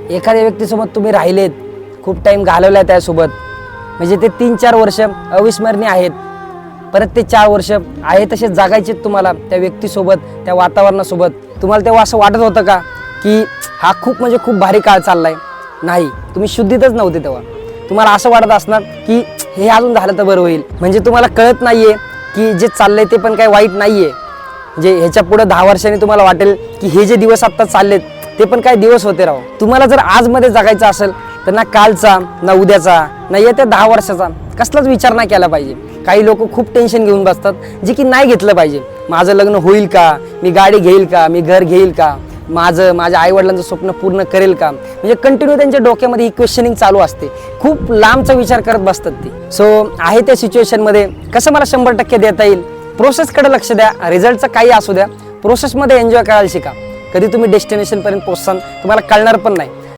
एखाद्या व्यक्तीसोबत तुम्ही राहिलेत, खूप टाईम घालवला त्यासोबत, म्हणजे ते 3-4 वर्ष अविस्मरणीय आहेत. परत ते 4 वर्ष आहे तसे जगायचे तुम्हाला त्या व्यक्तीसोबत, त्या वातावरणासोबत. तुम्हाला तेव्हा असं वाटत होतं का की हा खूप म्हणजे खूप भारी काळ चाललाय? नाही, तुम्ही शुद्धीतच नव्हते तेव्हा. तुम्हाला असं वाटत असणार की हे अजून झालं तर बरं होईल. म्हणजे तुम्हाला कळत नाहीये की जे चाललंय ते पण काही वाईट नाहीये. जे ह्याच्या पुढे 10 वर्षांनी तुम्हाला वाटेल की हे जे दिवस आता चाललेत ते पण काही दिवस होते राव. तुम्हाला जर आजमध्ये जगायचं असेल तर ना कालचा, ना उद्याचा, ना येत्या 10 वर्षाचा कसलाच विचार नाही केला पाहिजे. काही लोक खूप टेन्शन घेऊन बसतात, जे की नाही घेतलं पाहिजे. माझं लग्न होईल का, मी गाडी घेईल का, मी घर घेईल का, माझ्या आईवडिलांचं स्वप्न पूर्ण करेल का, म्हणजे कंटिन्यू त्यांच्या डोक्यामध्ये ही क्वेश्चनिंग चालू असते. खूप लांबचा विचार करत बसतात ते. सो आहे त्या सिच्युएशनमध्ये कसं मला 100% देता येईल, प्रोसेसकडे लक्ष द्या. रिझल्टचं काही असू द्या, प्रोसेसमध्ये एन्जॉय करायला शिका. कधी तुम्ही डेस्टिनेशनपर्यंत पोहोचसान तुम्हाला कळणार पण नाही.